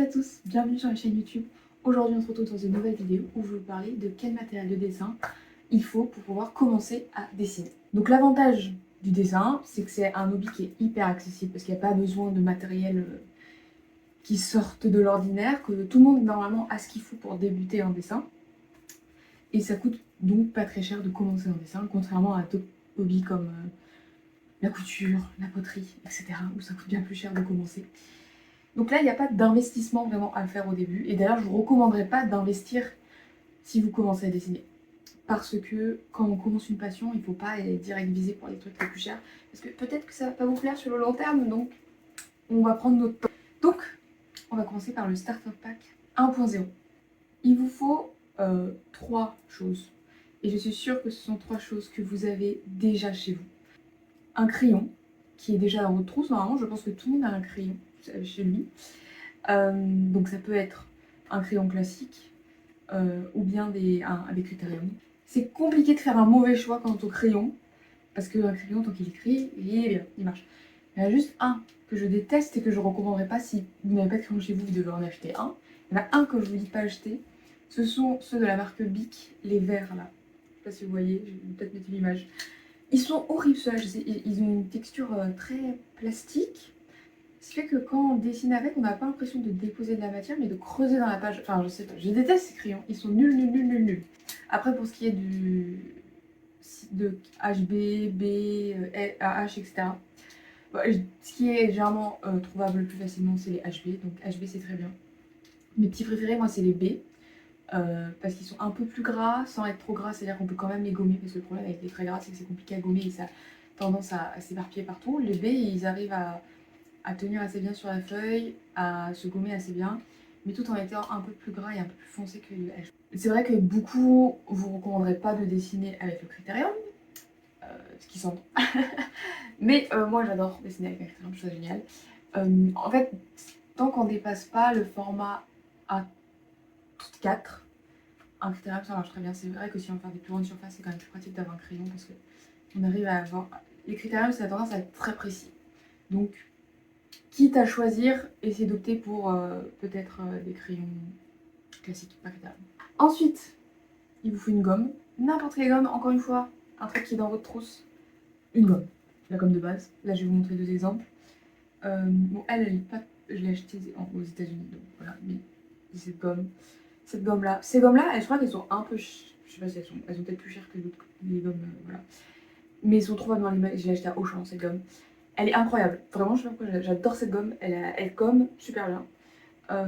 à tous, bienvenue sur la chaîne YouTube. Aujourd'hui on se retrouve dans une nouvelle vidéo où je vais vous parler de quel matériel de dessin il faut pour pouvoir commencer à dessiner. Donc l'avantage du dessin, c'est que c'est un hobby qui est hyper accessible parce qu'il n'y a pas besoin de matériel qui sorte de l'ordinaire, que tout le monde normalement a ce qu'il faut pour débuter en dessin. Et ça coûte donc pas très cher de commencer en dessin, contrairement à d'autres hobbies comme la couture, la poterie, etc. où ça coûte bien plus cher de commencer. Donc là, il n'y a pas d'investissement vraiment à faire au début. Et d'ailleurs, je ne vous recommanderais pas d'investir si vous commencez à dessiner. Parce que quand on commence une passion, il ne faut pas direct viser pour les trucs les plus chers. Parce que peut-être que ça ne va pas vous plaire sur le long terme, donc on va prendre notre temps. Donc, on va commencer par le Starter Pack 1.0. Il vous faut 3 choses. Et je suis sûre que ce sont 3 choses que vous avez déjà chez vous. Un crayon, qui est déjà dans votre trousse. Normalement, je pense que tout le monde a un crayon chez lui. Donc ça peut être un crayon classique ou bien des critériums. C'est compliqué de faire un mauvais choix quant au crayon, parce qu'un crayon, tant qu'il écrit, il est bien, il marche. Il y en a juste un que je déteste et que je ne recommanderais pas si vous n'avez pas de crayon chez vous, vous devez en acheter un. Il y en a un que je ne vous dis pas acheter, ce sont ceux de la marque Bic, les verts là. Je ne sais pas si vous voyez, je vais peut-être mettre l'image. Ils sont horribles ceux-là, ils ont une texture très plastique. Ce qui fait que quand on dessine avec, on n'a pas l'impression de déposer de la matière, mais de creuser dans la page. Enfin, je sais pas, je déteste ces crayons, ils sont nuls, nuls, nuls, nuls, nuls. Après, pour ce qui est de HB, B, AH, etc., ce qui est généralement trouvable le plus facilement, c'est les HB. Donc HB, c'est très bien. Mes petits préférés, moi, c'est les B. Parce qu'ils sont un peu plus gras, sans être trop gras, c'est-à-dire qu'on peut quand même les gommer, parce que le problème avec les très gras, c'est que c'est compliqué à gommer et ça a tendance à s'éparpiller partout. Les B, ils arrivent à tenir assez bien sur la feuille, à se gommer assez bien, mais tout en étant un peu plus gras et un peu plus foncé que le H. C'est vrai que beaucoup vous recommanderaient pas de dessiner avec le Critérium, ce qui s'entend. Mais moi j'adore dessiner avec un Critérium, je trouve ça génial. En fait, tant qu'on dépasse pas le format A4, un Critérium ça marche très bien. C'est vrai que si on veut faire des plus grandes surfaces, c'est quand même plus pratique d'avoir un crayon parce qu'on arrive à avoir. Les Critériums, ça a tendance à être très précis. Donc, quitte à choisir, essayez d'opter pour peut-être des crayons classiques, pas Critérium. Ensuite, il vous faut une gomme. N'importe quelle gomme, encore une fois, un truc qui est dans votre trousse. Une gomme, la gomme de base. Là, je vais vous montrer 2 exemples. Bon, elle est pas. Je l'ai achetée aux États-Unis, donc voilà. Mais cette gomme-là. Ces gommes-là, je crois qu'elles sont un peu. Je sais pas si elles sont peut-être plus chères que d'autres les gommes, voilà. Mais elles sont trouvables dans les magasins. Je l'ai achetée à Auchan, cette gomme. Elle est incroyable. Vraiment, je sais pas pourquoi, j'adore cette gomme. Elle gomme super bien.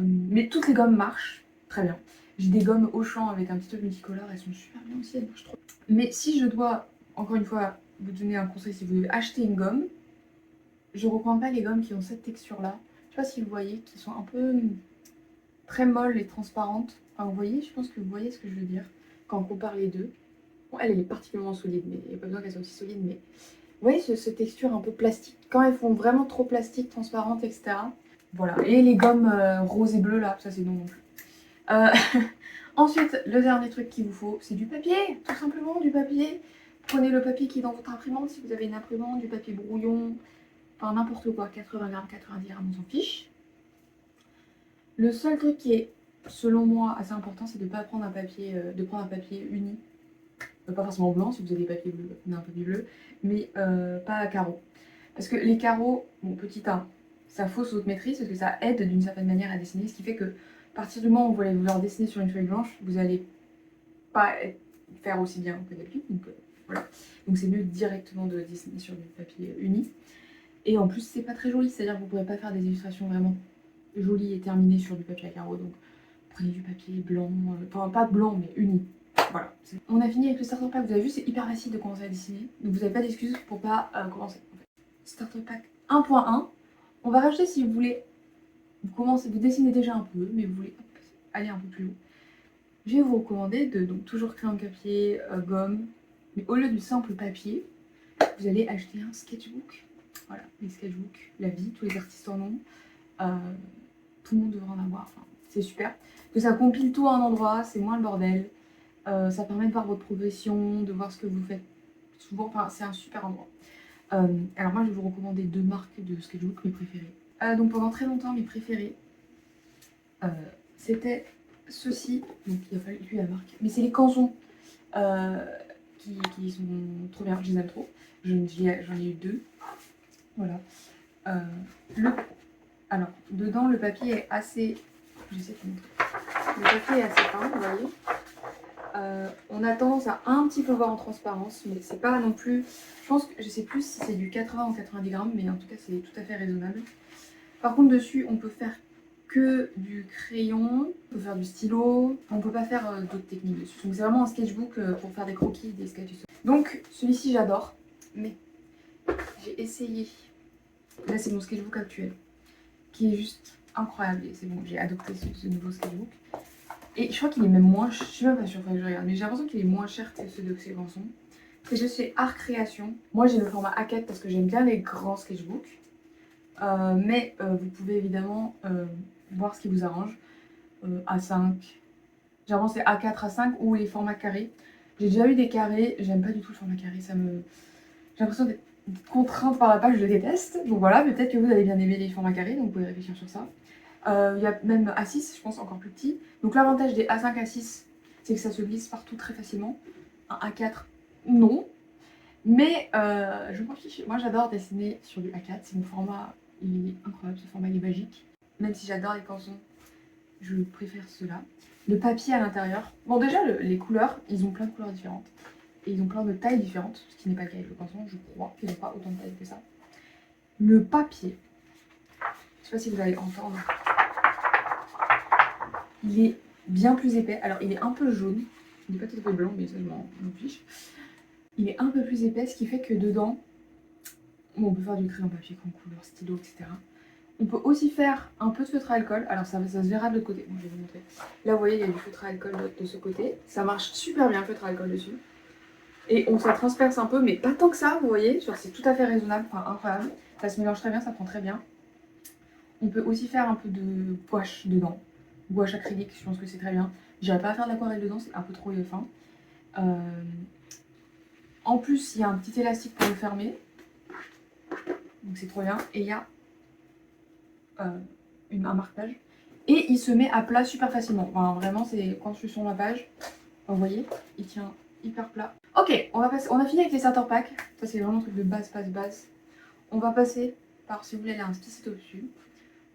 Mais toutes les gommes marchent très bien. J'ai des gommes Auchan avec un petit truc multicolore, elles sont super bien aussi, elles marchent trop. Mais si je dois, encore une fois, vous donner un conseil, si vous devez acheter une gomme, je ne recommande pas les gommes qui ont cette texture-là. Je sais pas si vous voyez, qui sont un peu très molles et transparentes. Enfin, vous voyez, je pense que vous voyez ce que je veux dire quand on compare les deux. Bon, elle est particulièrement solide, mais il n'y a pas besoin qu'elle soit aussi solide, mais vous voyez cette texture un peu plastique. Quand elles font vraiment trop plastique, transparente, etc. Voilà. Et les gommes roses et bleues là, ça c'est non non plus. Ensuite, le dernier truc qu'il vous faut, c'est du papier. Tout simplement du papier. Prenez le papier qui est dans votre imprimante, si vous avez une imprimante, du papier brouillon, enfin n'importe quoi, 80 grammes, 90 grammes, on s'en fiche. Le seul truc qui est, selon moi, assez important, c'est de ne pas prendre un papier, prendre un papier uni. Pas forcément blanc, si vous avez des papiers bleus, prenez un papier bleu, mais pas à carreaux. Parce que les carreaux, bon, petit 1, ça fausse votre maîtrise, parce que ça aide d'une certaine manière à dessiner, ce qui fait que, à partir du moment où vous allez vouloir dessiner sur une feuille blanche, vous n'allez pas faire aussi bien que d'habitude. Donc voilà. Donc c'est mieux directement de dessiner sur du papier uni. Et en plus, c'est pas très joli, c'est-à-dire que vous ne pourrez pas faire des illustrations vraiment jolies et terminées sur du papier à carreaux. Donc prenez du papier blanc, enfin pas blanc, mais uni. Voilà. On a fini avec le starter pack. Vous avez vu, c'est hyper facile de commencer à dessiner. Donc vous n'avez pas d'excuses pour pas commencer. En fait. Starter pack 1.1. On va rajouter si vous voulez. Vous dessinez déjà un peu, mais vous voulez aller un peu plus haut. Je vais vous recommander de donc toujours crayon papier, gomme, mais au lieu du simple papier, vous allez acheter un sketchbook. Voilà, les sketchbooks, la vie, tous les artistes en ont. Tout le monde devrait en avoir, enfin, c'est super. Que ça compile tout à un endroit, c'est moins le bordel. Ça permet de voir votre progression, de voir ce que vous faites souvent, enfin c'est un super endroit. Alors moi je vais vous recommander 2 marques de sketchbook, mes préférées. Donc pendant très longtemps mes préférés, C'était ceci, donc il a fallu lui la marque, mais c'est les Canson qui sont trop bien, je les aime trop. J'en ai eu 2. Voilà. Alors, dedans, le papier est assez. J'essaie de vous montrer. Le papier est assez fin, vous voyez. On a tendance à un petit peu voir en transparence, mais c'est pas non plus. Je pense que je sais plus si c'est du 80 ou 90 grammes, mais en tout cas, c'est tout à fait raisonnable. Par contre, dessus, on peut faire que du crayon, on peut faire du stylo, on peut pas faire d'autres techniques dessus. Donc, c'est vraiment un sketchbook pour faire des croquis, des sketchs. Donc, celui-ci, j'adore, mais j'ai essayé. Là, c'est mon sketchbook actuel, qui est juste incroyable. Et c'est bon, j'ai adopté ce nouveau sketchbook. Et je crois qu'il est même moins cher, je suis même pas sûre, faudrait que je regarde, mais j'ai l'impression qu'il est moins cher que ceux de chez Canson. C'est juste chez Art Création. Moi j'ai le format A4 parce que j'aime bien les grands sketchbooks. Mais vous pouvez évidemment voir ce qui vous arrange. A5. Généralement c'est A4, A5 ou les formats carrés. J'ai déjà eu des carrés, j'aime pas du tout le format carré, j'ai l'impression d'être contrainte par la page, je le déteste. Donc voilà, mais peut-être que vous allez bien aimer les formats carrés, donc vous pouvez réfléchir sur ça. Il y a même A6, je pense, encore plus petit. Donc l'avantage des A5, A6, c'est que ça se glisse partout très facilement. Un A4, non. Mais je m'en fiche. Moi, j'adore dessiner sur du A4. C'est mon format, il est incroyable. Ce format, il est magique. Même si j'adore les Canson, je préfère ceux-là. Le papier à l'intérieur. Bon, déjà, les couleurs, ils ont plein de couleurs différentes. Et ils ont plein de tailles différentes, ce qui n'est pas le cas avec le Canson. Je crois qu'ils n'ont pas autant de tailles que ça. Le papier, je sais pas si vous allez entendre. Il est bien plus épais. Alors, il est un peu jaune. Il n'est pas tout à fait blanc, mais ça, je m'en fiche. Il est un peu plus épais, ce qui fait que dedans, on peut faire du crayon papier, comme couleur, stylo, etc. On peut aussi faire un peu de feutre à alcool. Alors, ça se verra de l'autre côté. Bon, je vais vous montrer. Là, vous voyez, il y a du feutre à alcool de ce côté. Ça marche super bien, le feutre à alcool dessus. Et ça transperce un peu, mais pas tant que ça, vous voyez. C'est tout à fait raisonnable, enfin incroyable. Ça se mélange très bien, ça prend très bien. On peut aussi faire un peu de gouache dedans. Gouache acrylique, je pense que c'est très bien. J'irai pas faire de l'aquarelle dedans, c'est un peu trop fin. En plus, il y a un petit élastique pour le fermer. Donc c'est trop bien. Et il y a un marque-page. Et il se met à plat super facilement. Enfin, vraiment, c'est quand je suis sur ma page, vous voyez, il tient hyper plat. Ok, on a fini avec les starter packs. Ça, c'est vraiment un truc de base. On va passer par, si vous voulez aller un petit site au-dessus,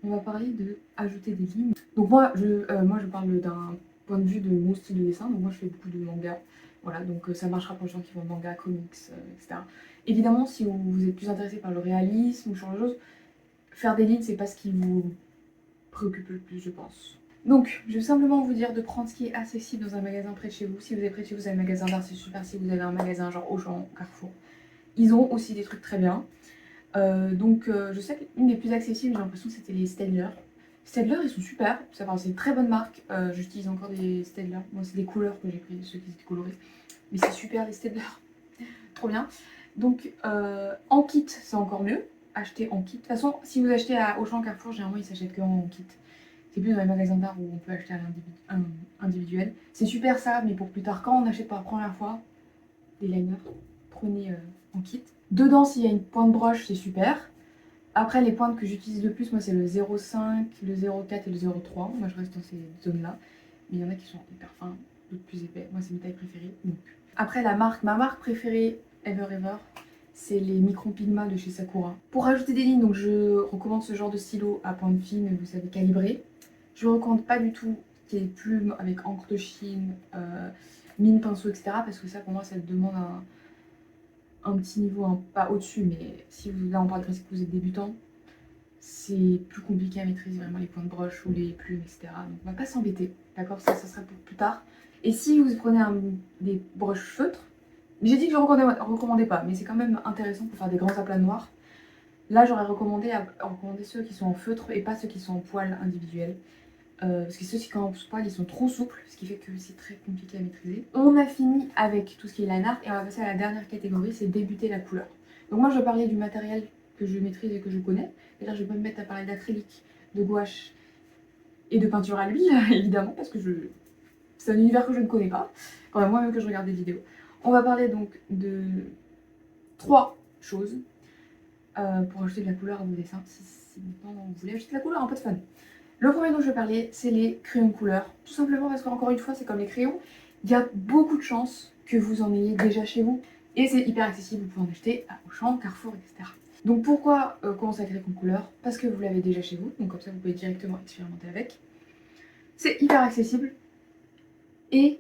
on va parler de ajouter des lignes. Donc moi, je parle d'un point de vue de mon style de dessin. Donc moi, je fais beaucoup de manga. Voilà, donc ça marchera pour les gens qui font manga, comics, etc. Évidemment, si vous êtes plus intéressé par le réalisme ou ce genre de choses, faire des lignes, c'est pas ce qui vous préoccupe le plus, je pense. Donc, je vais simplement vous dire de prendre ce qui est accessible dans un magasin près de chez vous. Si vous êtes près de chez vous, vous avez un magasin d'art, c'est super. Si vous avez un magasin genre Auchan, Carrefour, ils ont aussi des trucs très bien. Je sais qu'une des plus accessibles, j'ai l'impression que c'était les Staedtler. Staedtler, ils sont super, c'est une très bonne marque. J'utilise encore des Staedtler. Moi, c'est des couleurs que j'ai pris, ceux qui étaient colorés. Mais c'est super, les Staedtler. Trop bien. Donc, en kit, c'est encore mieux. Acheter en kit. De toute façon, si vous achetez à Auchan, Carrefour, généralement, ils s'achètent que en kit. C'est plus dans les magasins d'art où on peut acheter à individuel. C'est super ça, mais pour plus tard, quand on achète pour la première fois des liners, prenez en kit. Dedans, s'il y a une pointe broche, c'est super. Après, les pointes que j'utilise le plus, moi, c'est le 0,5, le 0,4 et le 0,3. Moi, je reste dans ces zones-là. Mais il y en a qui sont hyper fins, d'autres plus épais. Moi, c'est mes tailles préférées. Donc. Après, ma marque préférée, ever, c'est les Micron Pigma de chez Sakura. Pour rajouter des lignes, donc je recommande ce genre de stylo à pointe fine, vous savez, calibré. Je ne recommande pas du tout les plumes avec encre de Chine, mine, pinceau, etc. Parce que ça, pour moi, ça demande un petit niveau, pas au-dessus, mais si là on parle de que vous êtes débutant, c'est plus compliqué à maîtriser vraiment les points de broche ou les plumes, etc. Donc on va pas s'embêter, d'accord, ça sera pour plus tard. Et si vous prenez des broches feutres, j'ai dit que je ne recommandais pas, mais c'est quand même intéressant pour faire des grands aplats noirs. Là j'aurais recommandé ceux qui sont en feutre et pas ceux qui sont en poils individuels. Parce que ceux qui sont en poils, ils sont trop souples, ce qui fait que c'est très compliqué à maîtriser. On a fini avec tout ce qui est line art et on va passer à la dernière catégorie, c'est débuter la couleur. Donc moi je vais parler du matériel que je maîtrise et que je connais. Et là je vais pas me mettre à parler d'acrylique, de gouache et de peinture à l'huile, évidemment, parce que c'est un univers que je ne connais pas. Enfin, moi-même que je regarde des vidéos. On va parler donc de 3 choses pour ajouter de la couleur à vos dessins. Si maintenant vous voulez ajouter de la couleur, un peu de fun. Le premier dont je vais parler, c'est les crayons de couleur. Tout simplement parce qu'encore une fois, c'est comme les crayons, il y a beaucoup de chances que vous en ayez déjà chez vous. Et c'est hyper accessible, vous pouvez en acheter à Auchan, Carrefour, etc. Donc pourquoi commencer à créer une couleur? Parce que vous l'avez déjà chez vous, donc comme ça vous pouvez directement expérimenter avec. C'est hyper accessible et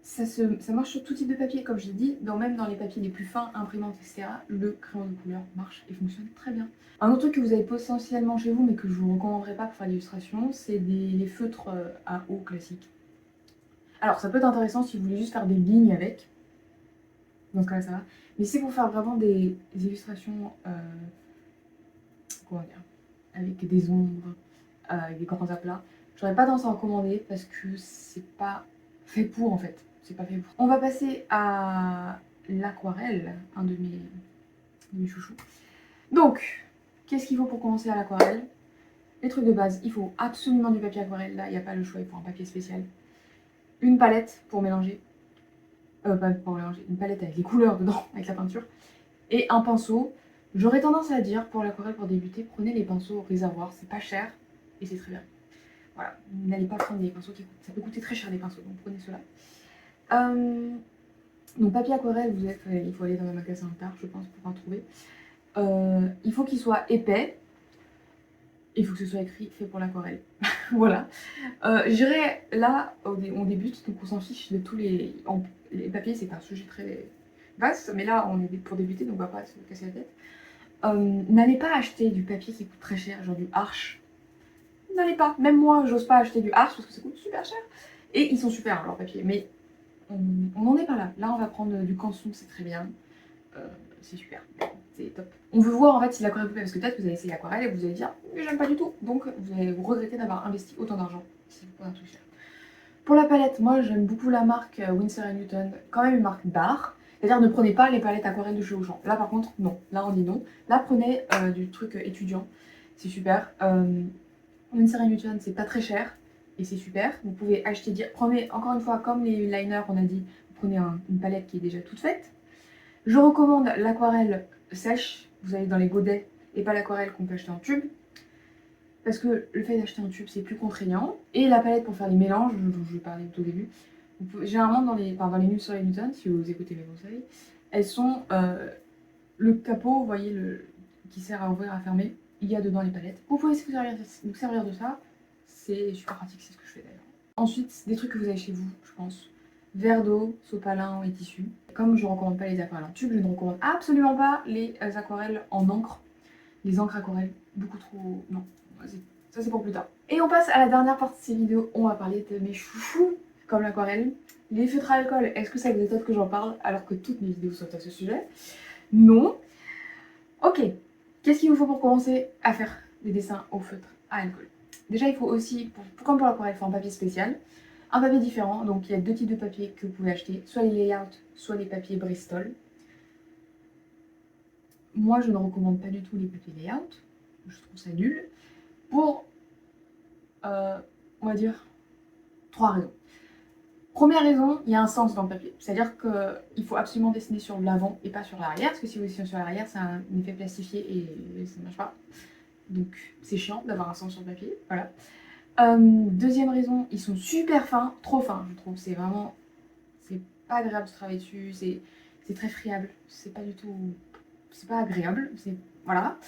ça marche sur tout type de papier, comme je l'ai dit, même dans les papiers les plus fins, imprimantes, etc. Le crayon de couleur marche et fonctionne très bien. Un autre truc que vous avez potentiellement chez vous, mais que je vous recommanderais pas pour faire l'illustration, c'est les feutres à eau classiques. Alors ça peut être intéressant si vous voulez juste faire des lignes avec, dans ce cas-là ça va. Mais c'est pour faire vraiment des illustrations, comment dire, avec des ombres, avec des grands aplats. J'aurais pas tendance à en recommander parce que c'est pas fait pour en fait. C'est pas fait pour. On va passer à l'aquarelle, un de mes chouchous. Donc, qu'est-ce qu'il faut pour commencer à l'aquarelle? Les trucs de base, il faut absolument du papier aquarelle. Là, il n'y a pas le choix, il faut un papier spécial. Une palette pour mélanger. Pas pour mélanger, une palette avec les couleurs dedans, avec la peinture. Et un pinceau. J'aurais tendance à dire, pour l'aquarelle, pour débuter, prenez les pinceaux au réservoir. C'est pas cher et c'est très bien. Voilà, n'allez pas prendre des pinceaux qui coûtent. Ça peut coûter très cher des pinceaux, donc prenez ceux-là. Donc papier aquarelle, il faut aller dans un magasin d'art, je pense, pour en trouver. Il faut qu'il soit épais. Il faut que ce soit écrit fait pour l'aquarelle. Voilà. Je dirais là, on débute, donc on s'en fiche de tous les papiers, c'est un sujet très vaste, mais là on est pour débuter, donc on va pas se casser la tête. N'allez pas acheter du papier qui coûte très cher, genre du Arches. N'allez pas. Même moi, j'ose pas acheter du Arches parce que ça coûte super cher. Et ils sont super, leurs papiers. Mais on n'en est pas là. Là, on va prendre du Canson, c'est très bien. C'est super. C'est top. On veut voir en fait si l'aquarelle vous plaît, parce que peut-être que vous allez essayer l'aquarelle et vous allez dire mais j'aime pas du tout. Donc vous allez vous regretter d'avoir investi autant d'argent si vous prenez un truc cher. Pour la palette, moi j'aime beaucoup la marque Winsor & Newton, quand même une marque d'art. C'est-à-dire ne prenez pas les palettes aquarelles de chez Auchan. Là par contre, non. Là on dit non. Là prenez du truc étudiant. C'est super. Winsor & Newton, c'est pas très cher et c'est super. Vous pouvez acheter, prenez encore une fois, comme les liners, on a dit, vous prenez une palette qui est déjà toute faite. Je recommande l'aquarelle sèche, vous allez dans les godets, et pas l'aquarelle qu'on peut acheter en tube. Parce que le fait d'acheter en tube, c'est plus contraignant. Et la palette pour faire les mélanges, dont je parlais au tout début, généralement dans les nuls sur les Newton, si vous écoutez mes conseils, elles sont le capot, vous voyez, qui sert à ouvrir, à fermer, il y a dedans les palettes. Vous pouvez vous servir de ça, c'est super pratique, c'est ce que je fais d'ailleurs. Ensuite, des trucs que vous avez chez vous, je pense. Verre d'eau, sopalin et tissu. Comme je ne recommande pas les aquarelles en tube, je ne recommande absolument pas les aquarelles en encre. Les encres aquarelles, beaucoup trop... Non, ça c'est pour plus tard. Et on passe à la dernière partie de ces vidéos, on va parler de mes chouchous, comme l'aquarelle. Les feutres à alcool, est-ce que ça vous étonne que j'en parle alors que toutes mes vidéos sont à ce sujet? Non. Ok, qu'est-ce qu'il vous faut pour commencer à faire des dessins au feutre à alcool? Déjà, il faut aussi, comme pour l'aquarelle, il faut un papier spécial. Un papier différent, donc il y a deux types de papiers que vous pouvez acheter, soit les layouts, soit les papiers Bristol. Moi, je ne recommande pas du tout les papiers layout, je trouve ça nul, pour, on va dire, 3 raisons. Première raison, il y a un sens dans le papier, c'est-à-dire qu'il faut absolument dessiner sur l'avant et pas sur l'arrière, parce que si vous dessinez sur l'arrière, c'est un effet plastifié et ça ne marche pas. Donc c'est chiant d'avoir un sens sur le papier, voilà. Deuxième raison, ils sont super fins, trop fins je trouve, c'est vraiment, c'est pas agréable de travailler dessus, c'est très friable, c'est pas du tout, c'est pas agréable, voilà.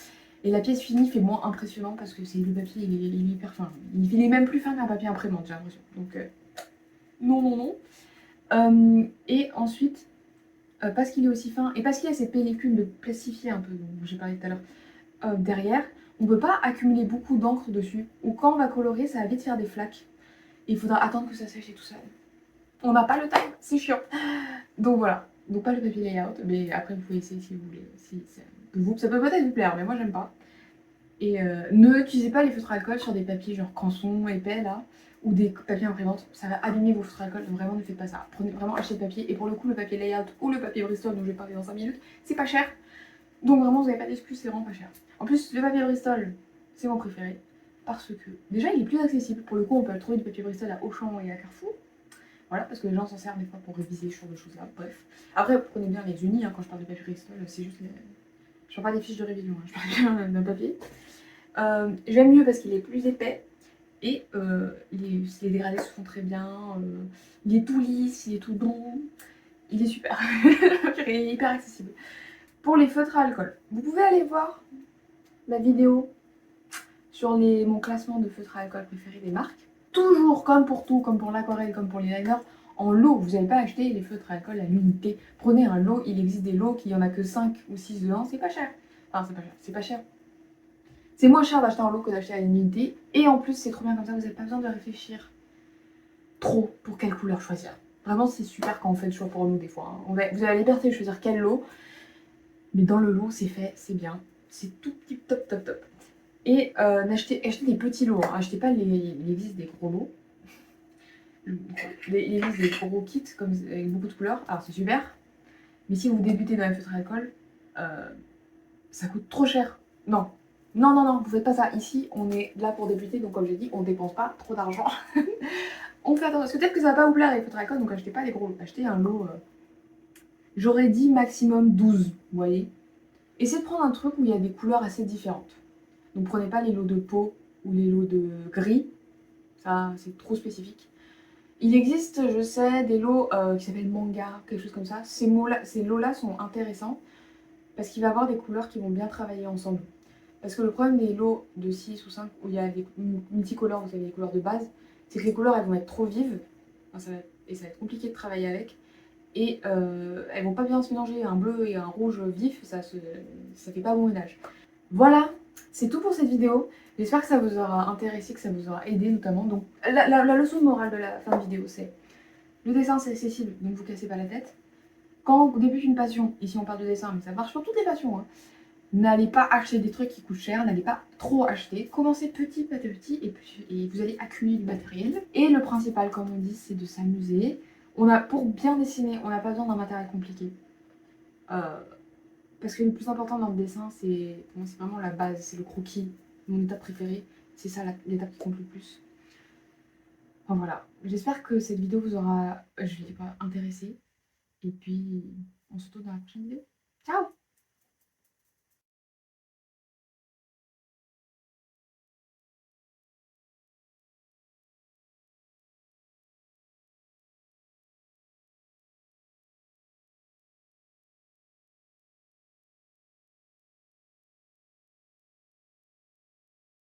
Et la pièce finie fait moins impressionnant parce que le papier il est hyper fin, il est même plus fin qu'un papier imprimante j'ai l'impression, donc non non non. Et ensuite, parce qu'il est aussi fin, et parce qu'il y a cette pellicule de plastifié un peu dont j'ai parlé tout à l'heure, derrière, on ne peut pas accumuler beaucoup d'encre dessus, ou quand on va colorer, ça va vite faire des flaques. Et il faudra attendre que ça sèche et tout ça. On n'a pas le time, c'est chiant. Donc voilà, donc pas le papier layout, mais après vous pouvez essayer si vous voulez. Ça peut peut-être vous plaire, mais moi j'aime pas. Et ne utilisez pas les feutres à alcool sur des papiers genre Canson, épais là, ou des papiers imprimantes, ça va abîmer vos feutres à alcool, donc vraiment ne faites pas ça. Prenez vraiment acheter le papier, et pour le coup le papier layout ou le papier Bristol dont je vais parler dans 5 minutes, c'est pas cher. Donc vraiment vous n'avez pas d'excuses, c'est vraiment pas cher. En plus le papier Bristol, c'est mon préféré, parce que déjà il est plus accessible, pour le coup on peut trouver du papier Bristol à Auchan et à Carrefour. Voilà, parce que les gens s'en servent des fois pour réviser ce genre de choses là, bref. Après vous prenez bien les unis, hein, quand je parle de papier Bristol, c'est juste les... Je parle pas des fiches de révision, hein, je parle bien d'un papier. J'aime mieux parce qu'il est plus épais. Et les dégradés se font très bien, il est tout lisse, il est tout bon, il est super, il est hyper accessible. Pour les feutres à alcool, vous pouvez aller voir ma vidéo sur mon classement de feutres à alcool préférés des marques. Toujours comme pour tout, comme pour l'aquarelle, comme pour les liners, en lot. Vous n'allez pas acheter les feutres à alcool à l'unité. Prenez un lot, il existe des lots qui en a que 5 ou 6 dedans, c'est pas cher. Enfin, c'est pas cher, c'est pas cher. C'est moins cher d'acheter un lot que d'acheter à l'unité. Et en plus, c'est trop bien comme ça, vous n'avez pas besoin de réfléchir trop pour quelle couleur choisir. Vraiment, c'est super quand on fait le choix pour nous des fois. Hein. Vous avez la liberté de choisir quel lot. Mais dans le lot, c'est fait, c'est bien. C'est tout tip top top top. Et achetez des petits lots. Hein. Achetez pas il existe des gros lots. Il existe des gros kits comme, avec beaucoup de couleurs. Alors c'est super. Mais si vous débutez dans les feutres à alcool, ça coûte trop cher. Non. Non, non, non, vous faites pas ça. Ici, on est là pour débuter, donc comme j'ai dit, on dépense pas trop d'argent. On fait attention, parce que peut-être que ça va pas vous plaire les feutres à alcool, donc achetez pas les gros lots. Achetez un lot, j'aurais dit maximum 12, vous voyez. Essayez de prendre un truc où il y a des couleurs assez différentes. Donc prenez pas les lots de peau ou les lots de gris, ça c'est trop spécifique. Il existe, je sais, des lots qui s'appellent manga, quelque chose comme ça. Ces lots-là sont intéressants parce qu'il va y avoir des couleurs qui vont bien travailler ensemble. Parce que le problème des lots de 6 ou 5 où il y a des multicolores, vous savez, les couleurs de base, c'est que les couleurs elles vont être trop vives enfin, et ça va être compliqué de travailler avec. Et elles vont pas bien se mélanger, un bleu et un rouge vif, ça fait pas bon ménage. Voilà, c'est tout pour cette vidéo. J'espère que ça vous aura intéressé, que ça vous aura aidé notamment. Donc la leçon morale de la fin de vidéo, c'est le dessin c'est accessible, donc vous cassez pas la tête. Quand vous débutez une passion, ici on parle de dessin, mais ça marche pour toutes les passions, hein, n'allez pas acheter des trucs qui coûtent cher, n'allez pas trop acheter. Commencez petit à petit et vous allez accumuler du matériel. Et le principal, comme on dit, c'est de s'amuser. Pour bien dessiner, on n'a pas besoin d'un matériel compliqué. Parce que le plus important dans le dessin, c'est vraiment la base, c'est le croquis. Mon étape préférée, c'est ça l'étape qui compte le plus. Enfin voilà, j'espère que cette vidéo vous aura, je ne sais pas, intéressé. Et puis, on se retrouve dans la prochaine vidéo. Ciao!